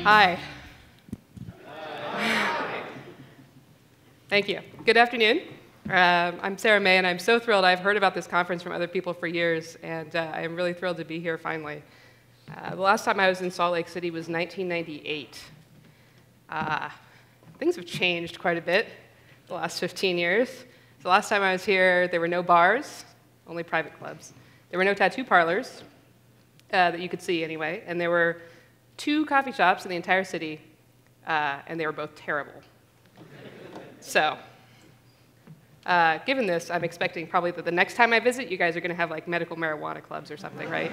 Hi. Thank you. Good afternoon. I'm Sarah May, and I'm so thrilled. I've heard about this conference from other people for years, and I'm really thrilled to be here finally. The last time I was in Salt Lake City was 1998. Things have changed quite a bit the last 15 years. The last time I was here, there were no bars, only private clubs. There were no tattoo parlors that you could see anyway, and there were 2 coffee shops in the entire city, and they were both terrible. So, given this, I'm expecting probably that the next time I visit, you guys are going to have like medical marijuana clubs or something, right?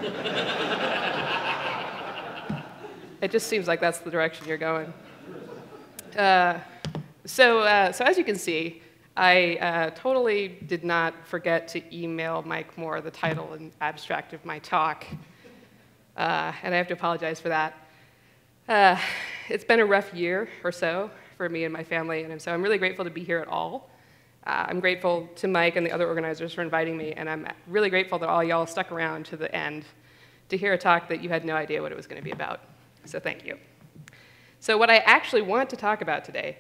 It just seems like that's the direction you're going. So as you can see, I totally did not forget to email Mike Moore the title and abstract of my talk, and I have to apologize for that. It's been a rough year or so for me and my family, and so I'm really grateful to be here at all. I'm grateful to Mike and the other organizers for inviting me, and I'm really grateful that all y'all stuck around to the end to hear a talk that you had no idea what it was going to be about. So thank you. So what I actually want to talk about today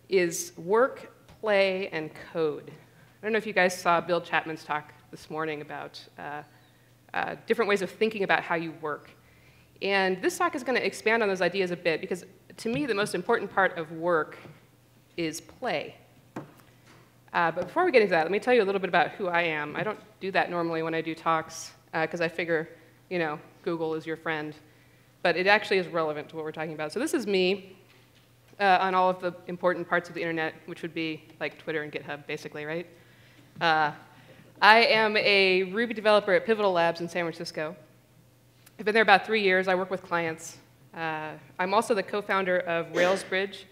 is work, play, and code. I don't know if you guys saw Bill Chapman's talk this morning about different ways of thinking about how you work. And this talk is going to expand on those ideas a bit, because to me, the most important part of work is play. But before we get into that, let me tell you a little bit about who I am. I don't do that normally when I do talks, because I figure, you know, Google is your friend. But it actually is relevant to what we're talking about. So this is me on all of the important parts of the internet, which would be like Twitter and GitHub, basically, right? I am a Ruby developer at Pivotal Labs in San Francisco. I've been there about 3 years. I work with clients. I'm also the co-founder of RailsBridge.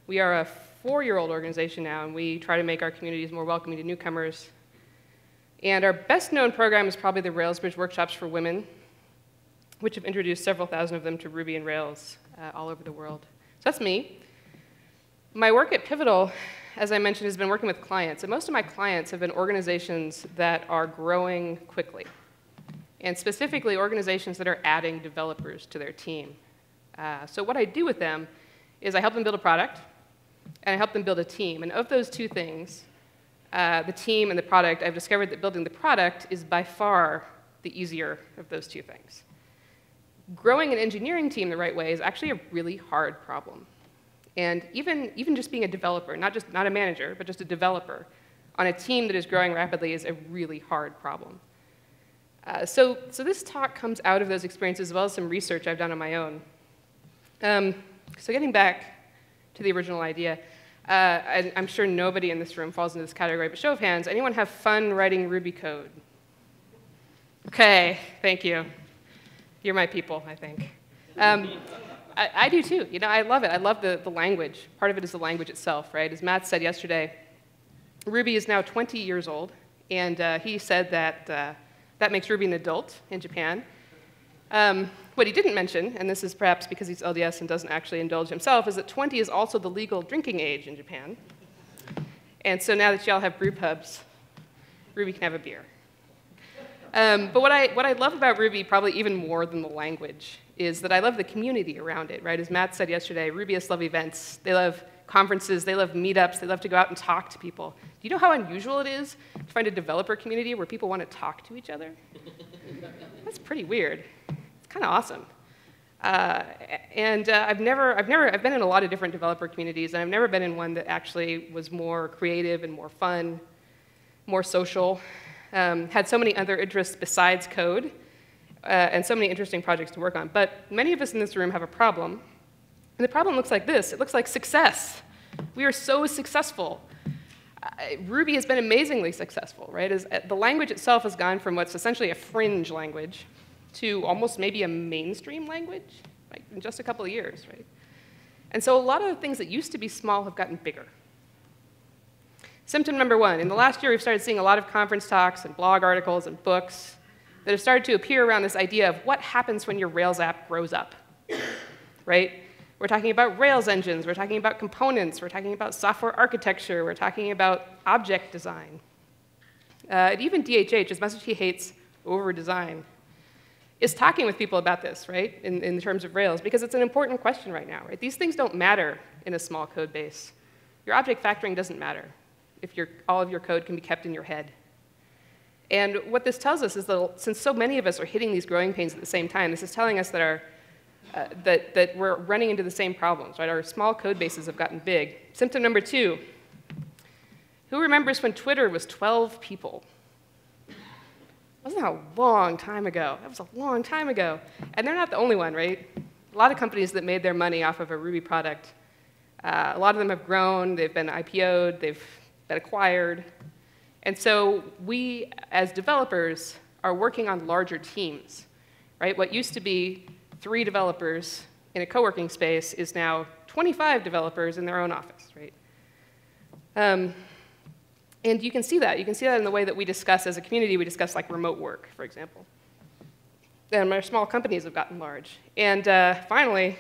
We are a 4-year-old organization now, and we try to make our communities more welcoming to newcomers. And our best-known program is probably the RailsBridge Workshops for Women, which have introduced several thousand of them to Ruby and Rails all over the world. So that's me. My work at Pivotal, as I mentioned, has been working with clients. And most of my clients have been organizations that are growing quickly, and specifically organizations that are adding developers to their team. So what I do with them is I help them build a product, and I help them build a team. And of those 2 things, the team and the product, I've discovered that building the product is by far the easier of those 2 things. Growing an engineering team the right way is actually a really hard problem. And even just being a developer, not a manager, but just a developer on a team that is growing rapidly is a really hard problem. So this talk comes out of those experiences, as well as some research I've done on my own. So getting back to the original idea, I'm sure nobody in this room falls into this category, but show of hands, anyone have fun writing Ruby code? Okay, thank you. You're my people, I think. I do too. You know, I love it. I love the language. Part of it is the language itself, right? As Matt said yesterday, Ruby is now 20 years old, and he said that that makes Ruby an adult in Japan. What he didn't mention, and this is perhaps because he's LDS and doesn't actually indulge himself, is that 20 is also the legal drinking age in Japan. And so now that y'all have brew pubs, Ruby can have a beer. But what I love about Ruby, probably even more than the language, is that I love the community around it, right? As Matt said yesterday, Rubyists love events. They love conferences. They love meetups. They love to go out and talk to people. Do you know how unusual it is to find a developer community where people want to talk to each other? That's pretty weird. It's kind of awesome. I've been in a lot of different developer communities, and I've never been in one that actually was more creative and more fun, more social, had so many other interests besides code, and so many interesting projects to work on. But many of us in this room have a problem, and the problem looks like this. It looks like success. We are so successful. Ruby has been amazingly successful, right? The language itself has gone from what's essentially a fringe language to almost maybe a mainstream language, like in just a couple of years, right? And so a lot of the things that used to be small have gotten bigger. Symptom number 1, in the last year we've started seeing a lot of conference talks and blog articles and books that have started to appear around this idea of what happens when your Rails app grows up, right? We're talking about Rails engines, we're talking about components, we're talking about software architecture, we're talking about object design. And even DHH, as much as he hates over-design, is talking with people about this, right, in terms of Rails, because it's an important question right now, right? These things don't matter in a small code base. Your object factoring doesn't matter if all of your code can be kept in your head. And what this tells us is that since so many of us are hitting these growing pains at the same time, this is telling us that that we're running into the same problems, right? Our small code bases have gotten big. Symptom number 2, who remembers when Twitter was 12 people? Wasn't that a long time ago? That was a long time ago. And they're not the only one, right? A lot of companies that made their money off of a Ruby product, a lot of them have grown, they've been IPO'd, they've been acquired. And so we, as developers, are working on larger teams, right? What used to be 3 developers in a co-working space is now 25 developers in their own office, right? And you can see that. You can see that in the way that we discuss, as a community, we discuss like remote work, for example. And our small companies have gotten large. And finally,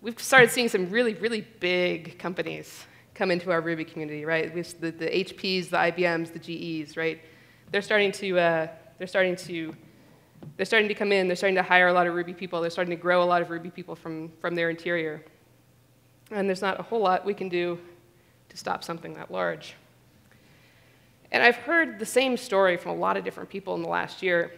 we've started seeing some really, really big companies come into our Ruby community, right? The HPs, the IBMs, the GEs, right? They're starting to come in. They're starting to hire a lot of Ruby people. They're starting to grow a lot of Ruby people from their interior. And there's not a whole lot we can do to stop something that large. And I've heard the same story from a lot of different people in the last year.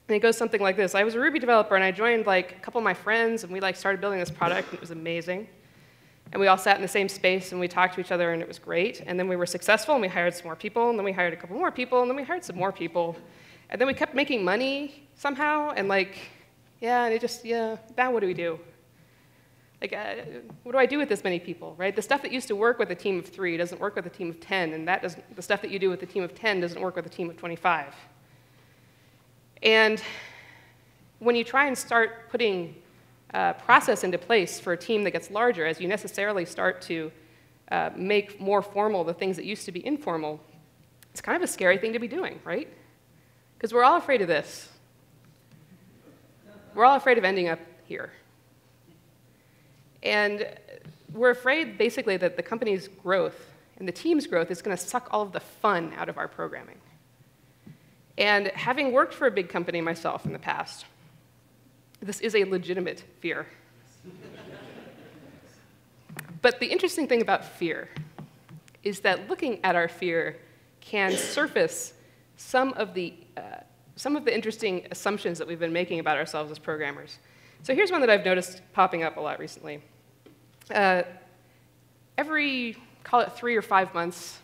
And it goes something like this. I was a Ruby developer, and I joined like a couple of my friends, and we like started building this product, and it was amazing. And we all sat in the same space, and we talked to each other, and it was great. And then we were successful, and we hired some more people, and then we hired a couple more people, and then we hired some more people. And then we kept making money somehow, and like, yeah, and it just, yeah, now what do we do? Like, what do I do with this many people, right? The stuff that used to work with a team of 3 doesn't work with a team of 10, and the stuff that you do with a team of 10 doesn't work with a team of 25. And when you try and start putting process into place for a team that gets larger, as you necessarily start to make more formal the things that used to be informal, it's kind of a scary thing to be doing, right? Because we're all afraid of this. We're all afraid of ending up here. And we're afraid, basically, that the company's growth and the team's growth is going to suck all of the fun out of our programming. And having worked for a big company myself in the past, this is a legitimate fear. But the interesting thing about fear is that looking at our fear can surface some of the interesting assumptions that we've been making about ourselves as programmers. So here's one that I've noticed popping up a lot recently. Every, call it 3 or 5 months,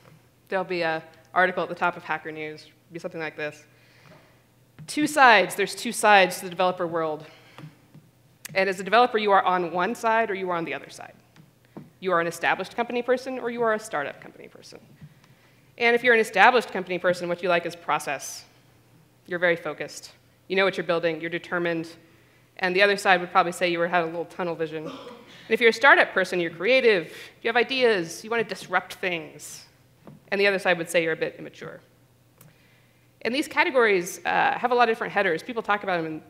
there'll be an article at the top of Hacker News. It'll be something like this. There's two sides to the developer world. And as a developer, you are on one side or you are on the other side. You are an established company person or you are a startup company person. And if you're an established company person, what you like is process. You're very focused. You know what you're building. You're determined. And the other side would probably say you had a little tunnel vision. And if you're a startup person, you're creative. You have ideas. You want to disrupt things. And the other side would say you're a bit immature. And these categories have a lot of different headers. People talk about them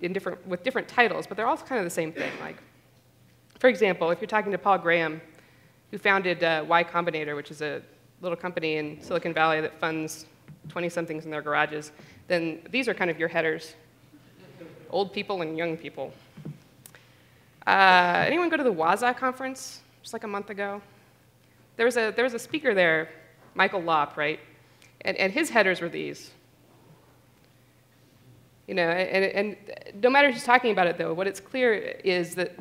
with different titles, but they're all kind of the same thing. Like, for example, if you're talking to Paul Graham, who founded Y Combinator, which is a little company in Silicon Valley that funds 20-somethings in their garages, then these are kind of your headers. Old people and young people. Anyone go to the Waza conference just like a month ago? There was a speaker there, Michael Lopp, right? And his headers were these. You know, and no matter who's talking about it, though, what it's clear is that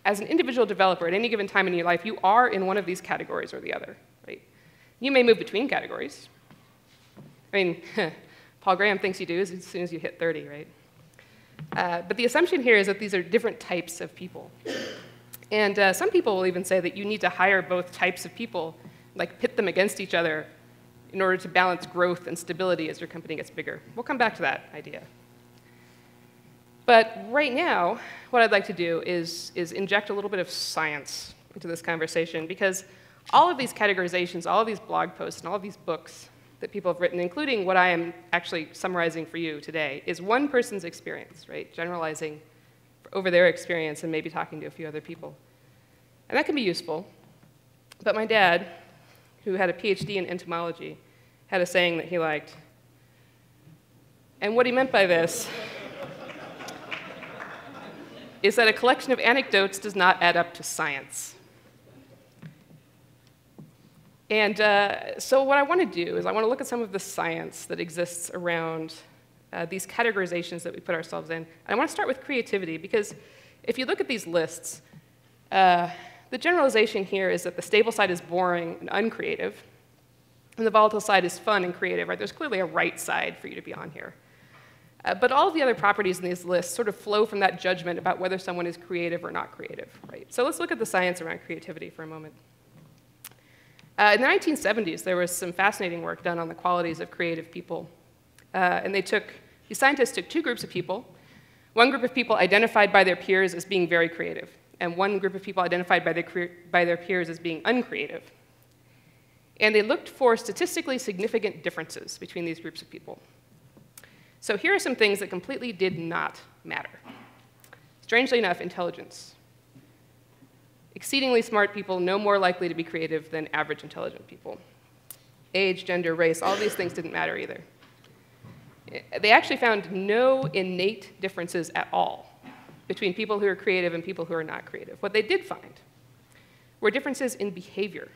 as an individual developer at any given time in your life, you are in one of these categories or the other, right? You may move between categories. I mean, Paul Graham thinks you do as soon as you hit 30, right? But the assumption here is that these are different types of people. And some people will even say that you need to hire both types of people, like pit them against each other in order to balance growth and stability as your company gets bigger. We'll come back to that idea. But right now, what I'd like to do is inject a little bit of science into this conversation, because all of these categorizations, all of these blog posts, and all of these books that people have written, including what I am actually summarizing for you today, is one person's experience, right? Generalizing over their experience and maybe talking to a few other people. And that can be useful. But my dad, who had a PhD in entomology, had a saying that he liked. And what he meant by this is that a collection of anecdotes does not add up to science. And so what I want to do is I want to look at some of the science that exists around these categorizations that we put ourselves in. And I want to start with creativity, because if you look at these lists, the generalization here is that the stable side is boring and uncreative, and the volatile side is fun and creative, right? There's clearly a right side for you to be on here. But all of the other properties in these lists sort of flow from that judgment about whether someone is creative or not creative, right? So let's look at the science around creativity for a moment. In the 1970s, there was some fascinating work done on the qualities of creative people. And these scientists took two groups of people. One group of people identified by their peers as being very creative, and one group of people identified by their peers as being uncreative. And they looked for statistically significant differences between these groups of people. So here are some things that completely did not matter. Strangely enough, intelligence. Exceedingly smart people no more likely to be creative than average intelligent people. Age, gender, race, all these things didn't matter either. They actually found no innate differences at all between people who are creative and people who are not creative. What they did find were differences in behavior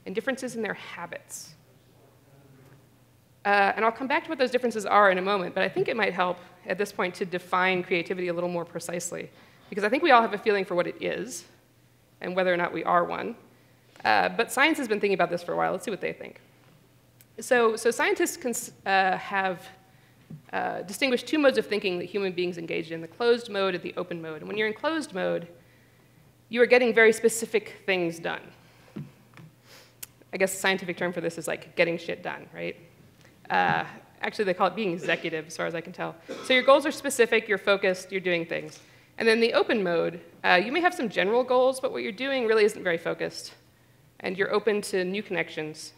and differences in their habits. And I'll come back to what those differences are in a moment, but I think it might help at this point to define creativity a little more precisely, because I think we all have a feeling for what it is and whether or not we are one. But science has been thinking about this for a while. Let's see what they think. So scientists have distinguished two modes of thinking that human beings engage in, the closed mode and the open mode. And when you're in closed mode, you are getting very specific things done. I guess the scientific term for this is like getting shit done, right? Actually, they call it being executive, as far as I can tell. So your goals are specific, you're focused, you're doing things. And then the open mode, you may have some general goals, but what you're doing really isn't very focused. And you're open to new connections.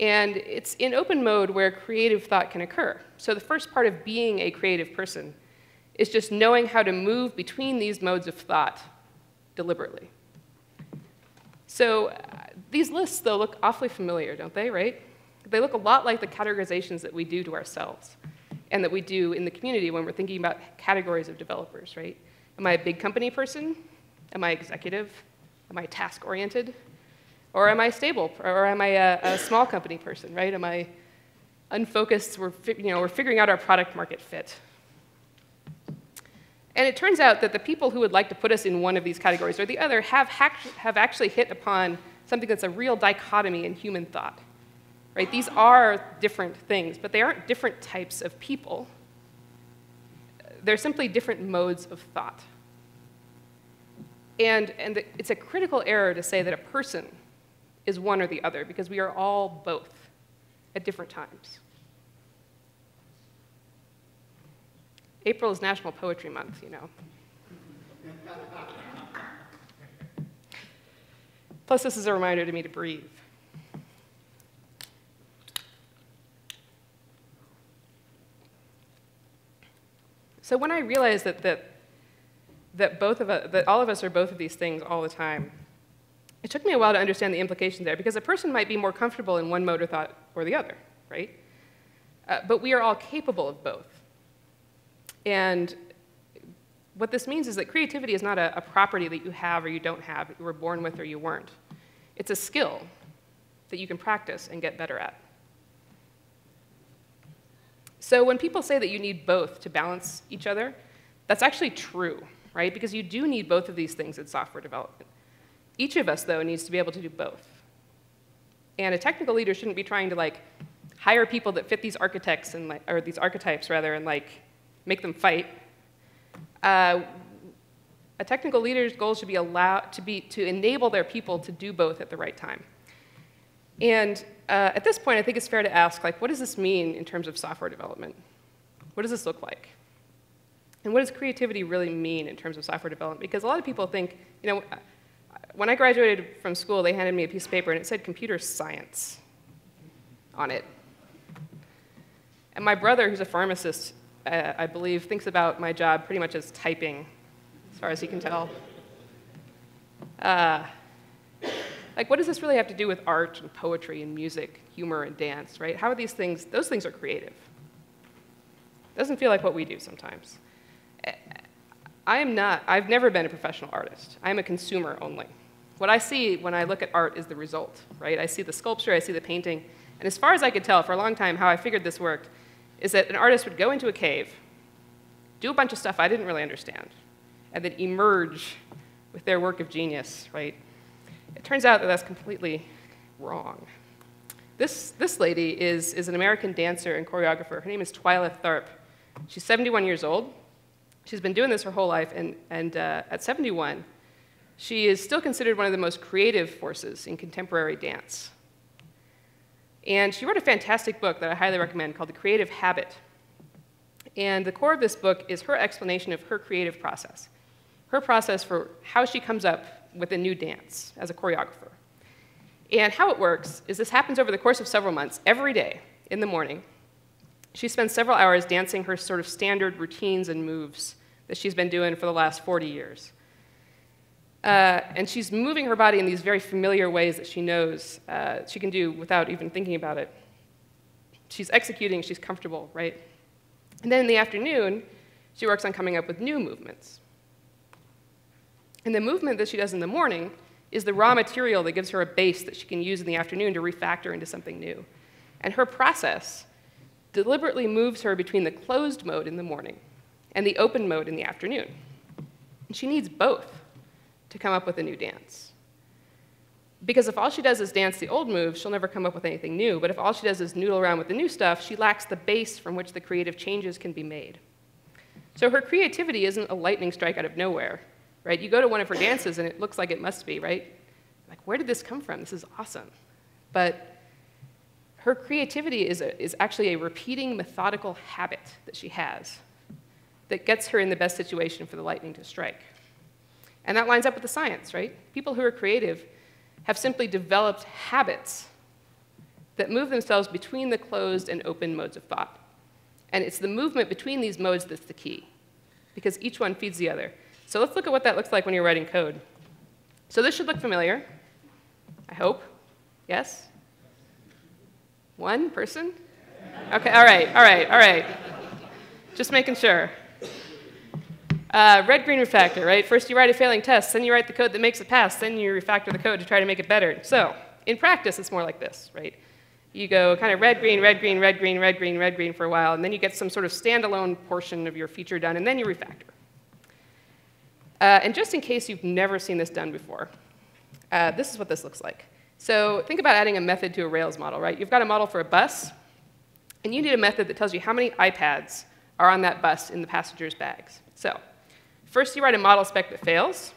And it's in open mode where creative thought can occur. So the first part of being a creative person is just knowing how to move between these modes of thought deliberately. So these lists, though, look awfully familiar, don't they, right? They look a lot like the categorizations that we do to ourselves and that we do in the community when we're thinking about categories of developers, right? Am I a big company person? Am I executive? Am I task-oriented? Or am I stable? Or am I a small company person, right? Am I unfocused? We're figuring out our product market fit. And it turns out that the people who would like to put us in one of these categories or the other have actually hit upon something that's a real dichotomy in human thought. Right? These are different things, but they aren't different types of people. They're simply different modes of thought. And it's a critical error to say that a person is one or the other, because we are all both at different times. April is National Poetry Month, you know. Plus, this is a reminder to me to breathe. So when I realized that all of us are both of these things all the time, it took me a while to understand the implication there, because a person might be more comfortable in one mode of thought or the other, right? But we are all capable of both. And what this means is that creativity is not a property that you have or you don't have, that you were born with or you weren't. It's a skill that you can practice and get better at. So when people say that you need both to balance each other, that's actually true, right? Because you do need both of these things in software development. Each of us, though, needs to be able to do both. And a technical leader shouldn't be trying to hire people that fit these architects and or these archetypes rather, and make them fight. A technical leader's goal should be to enable their people to do both at the right time. And at this point, I think it's fair to ask, what does this mean in terms of software development? What does this look like? And what does creativity really mean in terms of software development? Because a lot of people think, when I graduated from school, they handed me a piece of paper and it said computer science on it. And my brother, who's a pharmacist, I believe, thinks about my job pretty much as typing, as far as he can tell. What does this really have to do with art and poetry and music, humor and dance, right? How are these things? Those things are creative. Doesn't feel like what we do sometimes. I've never been a professional artist. I'm a consumer only. What I see when I look at art is the result, right? I see the sculpture, I see the painting, and as far as I could tell for a long time, how I figured this worked is that an artist would go into a cave, do a bunch of stuff I didn't really understand, and then emerge with their work of genius, right? It turns out that that's completely wrong. This lady is an American dancer and choreographer. Her name is Twyla Tharp. She's 71 years old. She's been doing this her whole life, and at 71, she is still considered one of the most creative forces in contemporary dance. And she wrote a fantastic book that I highly recommend called The Creative Habit. And the core of this book is her explanation of her creative process, her process for how she comes up with a new dance as a choreographer. And how it works is this happens over the course of several months, every day in the morning. She spends several hours dancing her sort of standard routines and moves that she's been doing for the last 40 years. And she's moving her body in these very familiar ways that she knows she can do without even thinking about it. She's executing, she's comfortable, right? And then in the afternoon, she works on coming up with new movements. And the movement that she does in the morning is the raw material that gives her a base that she can use in the afternoon to refactor into something new. And her process deliberately moves her between the closed mode in the morning and the open mode in the afternoon. And she needs both to come up with a new dance. Because if all she does is dance the old moves, she'll never come up with anything new. But if all she does is noodle around with the new stuff, she lacks the base from which the creative changes can be made. So her creativity isn't a lightning strike out of nowhere, right? You go to one of her dances and it looks like it must be, right? Like, where did this come from? This is awesome. But her creativity is actually a repeating methodical habit that she has that gets her in the best situation for the lightning to strike. And that lines up with the science, right? People who are creative have simply developed habits that move themselves between the closed and open modes of thought. And it's the movement between these modes that's the key, because each one feeds the other. So let's look at what that looks like when you're writing code. So this should look familiar, I hope. Yes? One person? OK, all right. Just making sure. Red, green, refactor, right? First you write a failing test, then you write the code that makes it pass, then you refactor the code to try to make it better. So in practice, it's more like this, right? You go kind of red, green, red, green, red, green, red, green, red, green for a while, and then you get some sort of standalone portion of your feature done, and then you refactor. And just in case you've never seen this done before, this is what this looks like. So think about adding a method to a Rails model, right? You've got a model for a bus, and you need a method that tells you how many iPads are on that bus in the passengers' bags. So first you write a model spec that fails.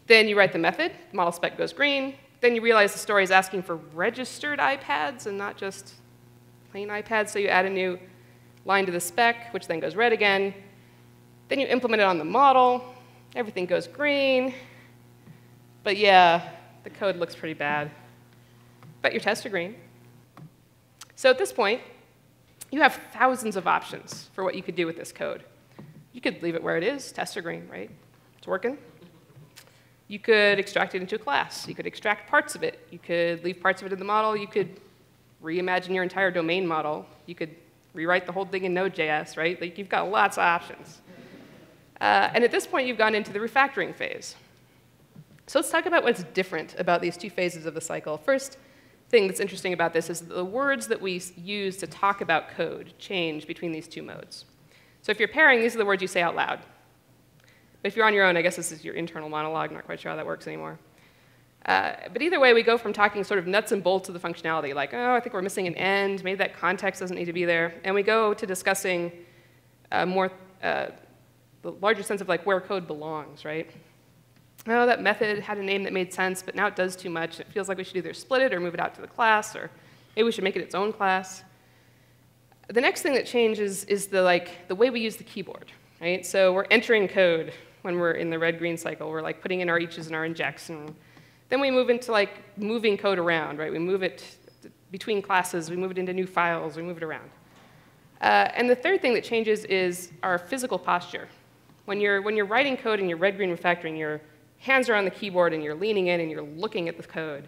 Then you write the method. The model spec goes green. Then you realize the story is asking for registered iPads and not just plain iPads, so you add a new line to the spec, which then goes red again. Then you implement it on the model. Everything goes green. But yeah, the code looks pretty bad. But your tests are green. So at this point, you have thousands of options for what you could do with this code. You could leave it where it is. Tests are green, right? It's working. You could extract it into a class. You could extract parts of it. You could leave parts of it in the model. You could reimagine your entire domain model. You could rewrite the whole thing in Node.js, right? Like, you've got lots of options. And at this point, you've gone into the refactoring phase. So let's talk about what's different about these two phases of the cycle. First thing that's interesting about this is the words that we use to talk about code change between these two modes. So if you're pairing, these are the words you say out loud. But if you're on your own, I guess this is your internal monologue. Not quite sure how that works anymore. But either way, we go from talking sort of nuts and bolts of the functionality, like, oh, I think we're missing an end. Maybe that context doesn't need to be there. And we go to discussing the larger sense of like where code belongs, right? Oh, that method had a name that made sense, but now it does too much. It feels like we should either split it or move it out to the class, or maybe we should make it its own class. The next thing that changes is the way we use the keyboard, right? So we're entering code when we're in the red-green cycle. We're like putting in our eaches and our injects, and then we move into like moving code around, right? We move it between classes, we move it into new files, we move it around. And the third thing that changes is our physical posture. When you're writing code and you're red-green refactoring, your hands are on the keyboard and you're leaning in and you're looking at the code.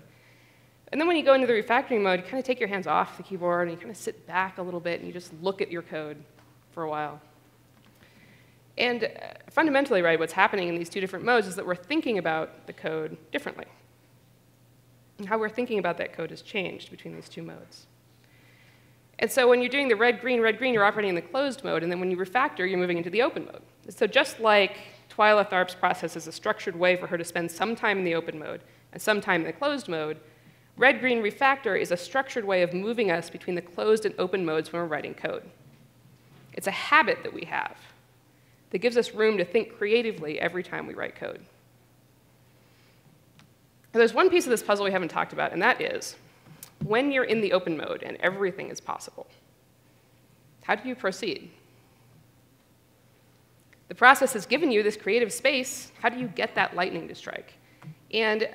And then when you go into the refactoring mode, you kind of take your hands off the keyboard and you kind of sit back a little bit and you just look at your code for a while. And fundamentally, right, what's happening in these two different modes is that we're thinking about the code differently. And how we're thinking about that code has changed between these two modes. And so when you're doing the red, green, you're operating in the closed mode, and then when you refactor, you're moving into the open mode. So just like Twyla Tharp's process is a structured way for her to spend some time in the open mode and some time in the closed mode, red, green, refactor is a structured way of moving us between the closed and open modes when we're writing code. It's a habit that we have that gives us room to think creatively every time we write code. There's one piece of this puzzle we haven't talked about, and that is when you're in the open mode and everything is possible, how do you proceed? The process has given you this creative space. How do you get that lightning to strike? And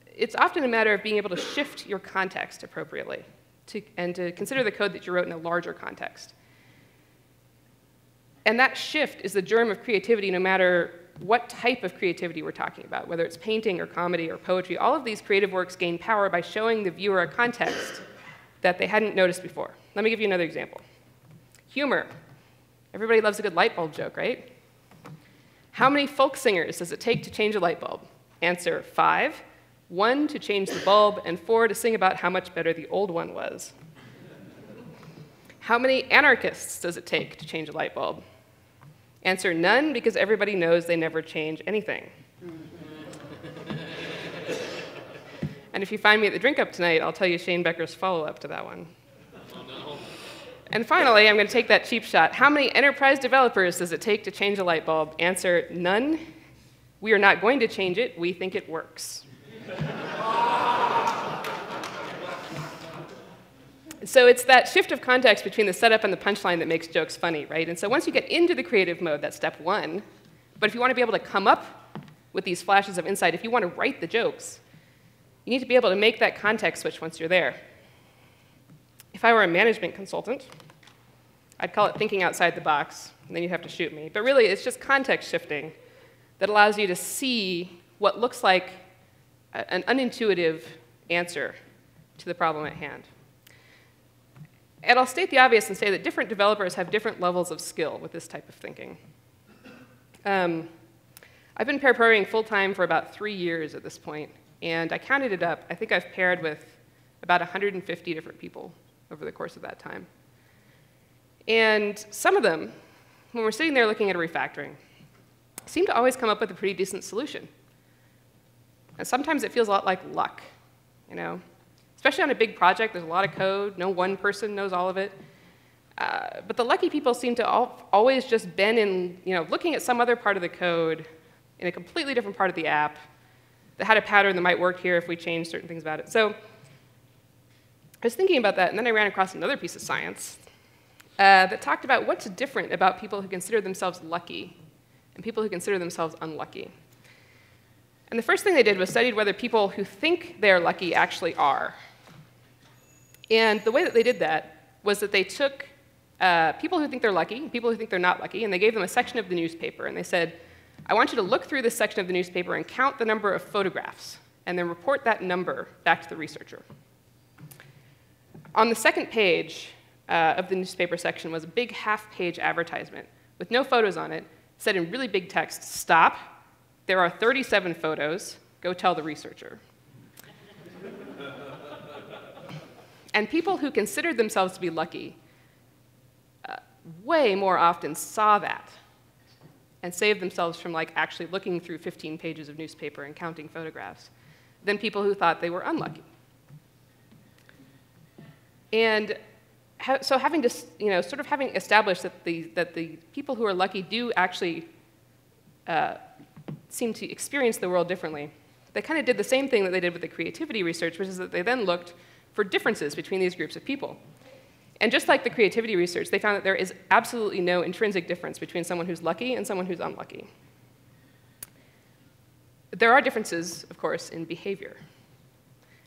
it's often a matter of being able to shift your context appropriately and to consider the code that you wrote in a larger context. And that shift is the germ of creativity no matter what type of creativity we're talking about, whether it's painting or comedy or poetry. All of these creative works gain power by showing the viewer a context that they hadn't noticed before. Let me give you another example. Humor. Everybody loves a good light bulb joke, right? How many folk singers does it take to change a light bulb? Answer, 5. 1 to change the bulb, and 4 to sing about how much better the old one was. How many anarchists does it take to change a light bulb? Answer, none, because everybody knows they never change anything. And if you find me at the drink up tonight, I'll tell you Shane Becker's follow-up to that one. Oh, no. And finally, I'm going to take that cheap shot. How many enterprise developers does it take to change a light bulb? Answer, none. We are not going to change it. We think it works. So it's that shift of context between the setup and the punchline that makes jokes funny, right? And so once you get into the creative mode, that's step 1. But if you want to be able to come up with these flashes of insight, if you want to write the jokes, you need to be able to make that context switch once you're there. If I were a management consultant, I'd call it thinking outside the box, and then you'd have to shoot me. But really, it's just context shifting that allows you to see what looks like an unintuitive answer to the problem at hand. And I'll state the obvious and say that different developers have different levels of skill with this type of thinking. I've been pair programming full-time for about 3 years at this point, and I counted it up. I think I've paired with about 150 different people over the course of that time. And some of them, when we're sitting there looking at a refactoring, seem to always come up with a pretty decent solution. And sometimes it feels a lot like luck, you know? Especially on a big project, there's a lot of code. No one person knows all of it. But the lucky people seem to always just been in, looking at some other part of the code in a completely different part of the app that had a pattern that might work here if we changed certain things about it. So I was thinking about that, and then I ran across another piece of science that talked about what's different about people who consider themselves lucky and people who consider themselves unlucky. And the first thing they did was studied whether people who think they're lucky actually are. And the way that they did that was that they took people who think they're lucky, people who think they're not lucky, and they gave them a section of the newspaper. And they said, I want you to look through this section of the newspaper and count the number of photographs, and then report that number back to the researcher. On the second page of the newspaper section was a big half-page advertisement with no photos on it, said in really big text, stop. There are 37 photos. Go tell the researcher. And people who considered themselves to be lucky way more often saw that and saved themselves from actually looking through 15 pages of newspaper and counting photographs than people who thought they were unlucky. And so having established that the people who are lucky do actually seem to experience the world differently, they kind of did the same thing that they did with the creativity research, which is that they then looked for differences between these groups of people. And just like the creativity research, they found that there is absolutely no intrinsic difference between someone who's lucky and someone who's unlucky. There are differences, of course, in behavior.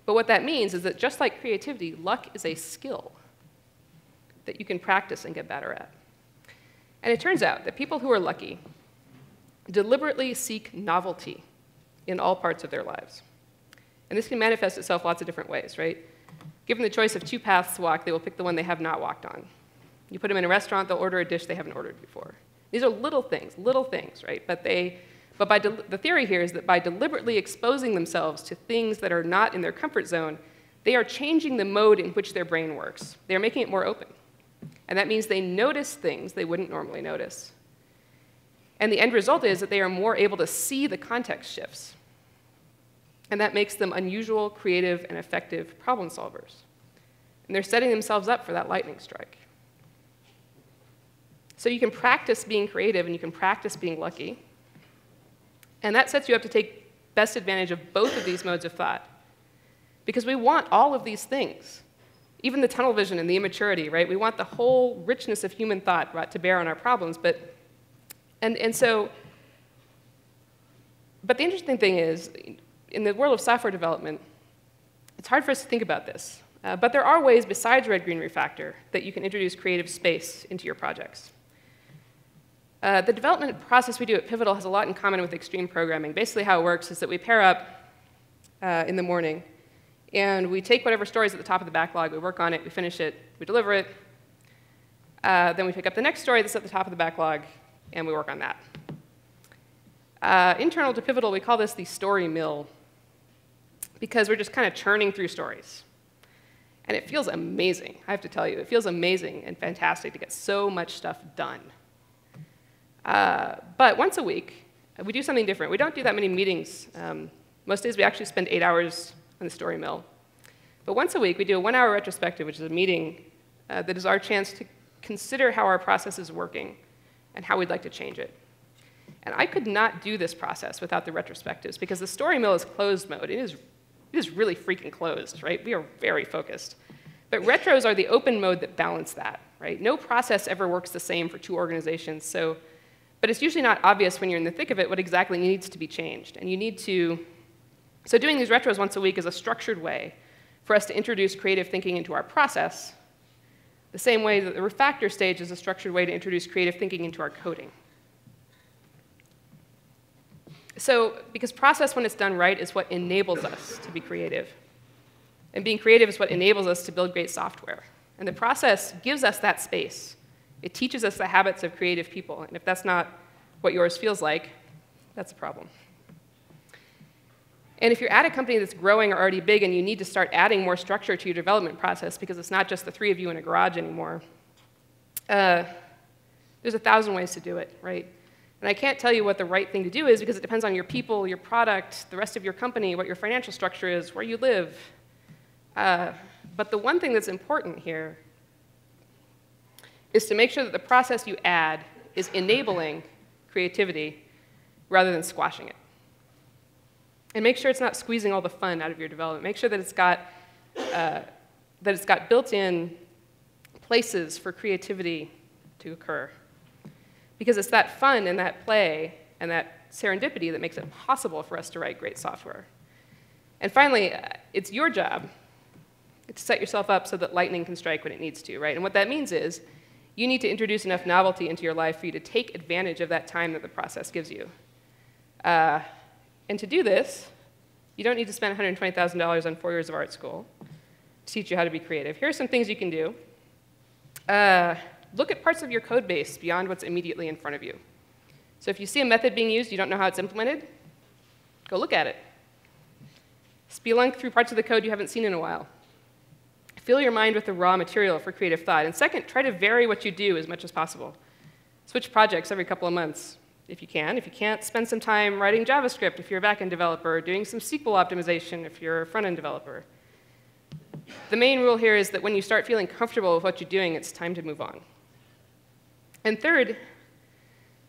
But what that means is that just like creativity, luck is a skill that you can practice and get better at. And it turns out that people who are lucky deliberately seek novelty in all parts of their lives. And this can manifest itself lots of different ways, right? Given the choice of two paths to walk, they will pick the one they have not walked on. You put them in a restaurant, they'll order a dish they haven't ordered before. These are little things, right? But the theory here is that by deliberately exposing themselves to things that are not in their comfort zone, they are changing the mode in which their brain works. They are making it more open. And that means they notice things they wouldn't normally notice. And the end result is that they are more able to see the context shifts. And that makes them unusual, creative, and effective problem solvers. And they're setting themselves up for that lightning strike. So you can practice being creative, and you can practice being lucky. And that sets you up to take best advantage of both of these modes of thought. Because we want all of these things, even the tunnel vision and the immaturity, right? We want the whole richness of human thought brought to bear on our problems. But the interesting thing is, in the world of software development, it's hard for us to think about this. But there are ways besides red-green refactor that you can introduce creative space into your projects. The development process we do at Pivotal has a lot in common with extreme programming. Basically how it works is that we pair up in the morning, and we take whatever story is at the top of the backlog, we work on it, we finish it, we deliver it. Then we pick up the next story that's at the top of the backlog, and we work on that. Internal to Pivotal, we call this the story mill, because we're just kind of churning through stories. And it feels amazing, I have to tell you. It feels amazing and fantastic to get so much stuff done. But once a week, we do something different. We don't do that many meetings. Most days we actually spend 8 hours on the story mill. But once a week, we do a 1-hour retrospective, which is a meeting that is our chance to consider how our process is working and how we'd like to change it. And I could not do this process without the retrospectives, because the story mill is closed mode. It is really freaking closed, right? We are very focused. But retros are the open mode that balance that, right? No process ever works the same for two organizations. But it's usually not obvious when you're in the thick of it what exactly needs to be changed. And you need to, so doing these retros once a week is a structured way for us to introduce creative thinking into our process, the same way that the refactor stage is a structured way to introduce creative thinking into our coding. So, because process, when it's done right, is what enables us to be creative. And being creative is what enables us to build great software. And the process gives us that space. It teaches us the habits of creative people. And if that's not what yours feels like, that's a problem. And if you're at a company that's growing or already big and you need to start adding more structure to your development process because it's not just the three of you in a garage anymore, there's 1,000 ways to do it, right? And I can't tell you what the right thing to do is because it depends on your people, your product, the rest of your company, what your financial structure is, where you live. But the one thing that's important here is to make sure that the process you add is enabling creativity rather than squashing it. And make sure it's not squeezing all the fun out of your development. Make sure that it's got built-in places for creativity to occur. Because it's that fun and that play and that serendipity that makes it possible for us to write great software. And finally, it's your job to set yourself up so that lightning can strike when it needs to, right? And what that means is you need to introduce enough novelty into your life for you to take advantage of that time that the process gives you. And to do this, you don't need to spend $120,000 on 4 years of art school to teach you how to be creative. Here are some things you can do. Look at parts of your code base beyond what's immediately in front of you. So if you see a method being used, you don't know how it's implemented, go look at it. Spelunk through parts of the code you haven't seen in a while. Fill your mind with the raw material for creative thought. And second, try to vary what you do as much as possible. Switch projects every couple of months, if you can. If you can't, spend some time writing JavaScript if you're a back-end developer, or doing some SQL optimization if you're a front-end developer. The main rule here is that when you start feeling comfortable with what you're doing, it's time to move on. And third,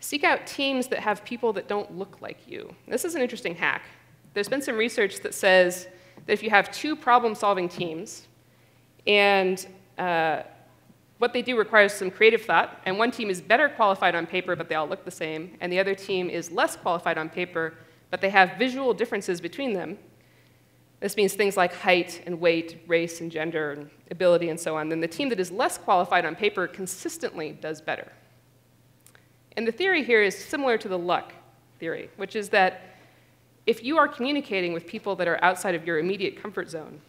seek out teams that have people that don't look like you. This is an interesting hack. There's been some research that says that if you have two problem-solving teams, and what they do requires some creative thought, and one team is better qualified on paper, but they all look the same, and the other team is less qualified on paper, but they have visual differences between them. This means things like height and weight, race and gender, and ability, and so on. Then the team that is less qualified on paper consistently does better. And the theory here is similar to the luck theory, which is that if you are communicating with people that are outside of your immediate comfort zone,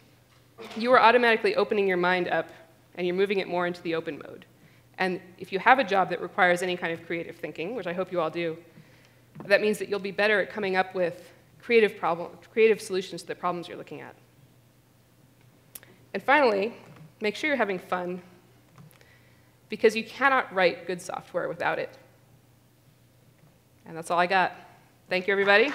you are automatically opening your mind up and you're moving it more into the open mode. And if you have a job that requires any kind of creative thinking, which I hope you all do, that means that you'll be better at coming up with creative solutions to the problems you're looking at. And finally, make sure you're having fun, because you cannot write good software without it. And that's all I got. Thank you, everybody.